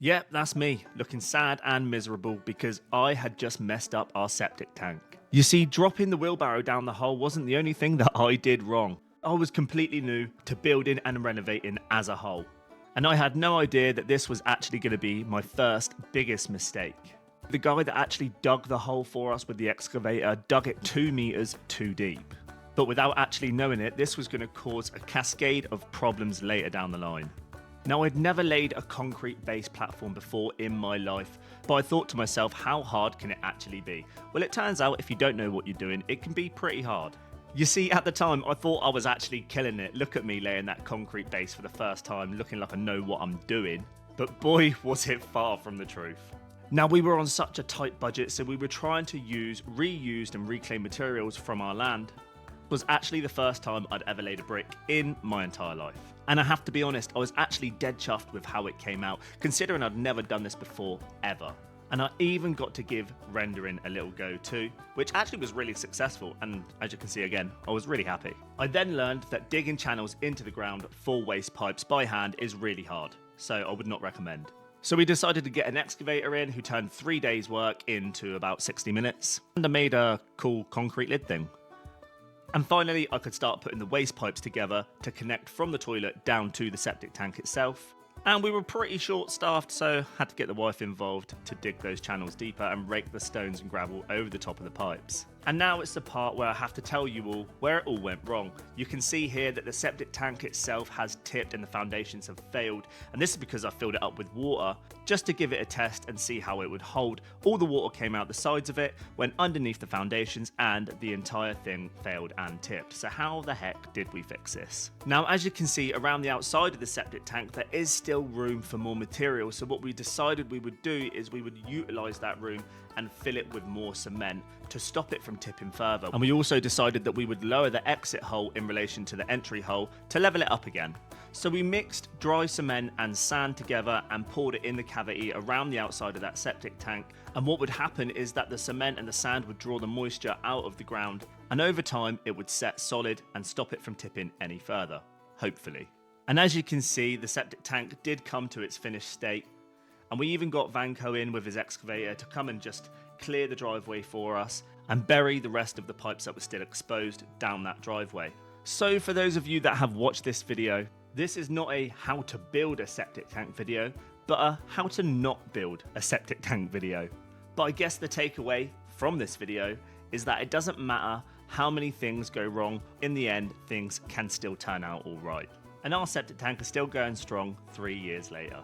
Yep, that's me, looking sad and miserable because I had just messed up our septic tank. You see, dropping the wheelbarrow down the hole wasn't the only thing that I did wrong. I was completely new to building and renovating as a whole, and I had no idea that this was actually going to be my first biggest mistake. The guy that actually dug the hole for us with the excavator dug it 2 meters too deep. But without actually knowing it, this was going to cause a cascade of problems later down the line. Now, I'd never laid a concrete base platform before in my life, but I thought to myself, how hard can it actually be? Well, it turns out if you don't know what you're doing, it can be pretty hard. You see, at the time, I thought I was actually killing it. Look at me laying that concrete base for the first time, looking like I know what I'm doing. But boy, was it far from the truth. Now, we were on such a tight budget, so we were trying to use reused and reclaimed materials from our land. It was actually the first time I'd ever laid a brick in my entire life. And I have to be honest, I was actually dead chuffed with how it came out, considering I'd never done this before, ever. And I even got to give rendering a little go too, which actually was really successful, and as you can see again, I was really happy. I then learned that digging channels into the ground for waste pipes by hand is really hard, so I would not recommend. So we decided to get an excavator in who turned 3 days work into about 60 minutes, and I made a cool concrete lid thing. And finally, I could start putting the waste pipes together to connect from the toilet down to the septic tank itself. And we were pretty short staffed, so had to get the wife involved to dig those channels deeper and rake the stones and gravel over the top of the pipes. And now it's the part where I have to tell you all where it all went wrong. You can see here that the septic tank itself has tipped and the foundations have failed, and this is because I filled it up with water just to give it a test and see how it would hold. All the water came out the sides of it, went underneath the foundations, and the entire thing failed and tipped. So how the heck did we fix this? Now, as you can see around the outside of the septic tank, there is still room for more material. So what we decided we would do is we would utilize that room and fill it with more cement to stop it from tipping further. And we also decided that we would lower the exit hole in relation to the entry hole to level it up again. So we mixed dry cement and sand together and poured it in the cavity around the outside of that septic tank. And what would happen is that the cement and the sand would draw the moisture out of the ground, and over time it would set solid and stop it from tipping any further, hopefully. And as you can see, the septic tank did come to its finished state. And we even got Vanco in with his excavator to come and just clear the driveway for us and bury the rest of the pipes that were still exposed down that driveway. So for those of you that have watched this video, this is not a how to build a septic tank video, but a how to not build a septic tank video. But I guess the takeaway from this video is that it doesn't matter how many things go wrong, in the end, things can still turn out all right. And our septic tank is still going strong 3 years later.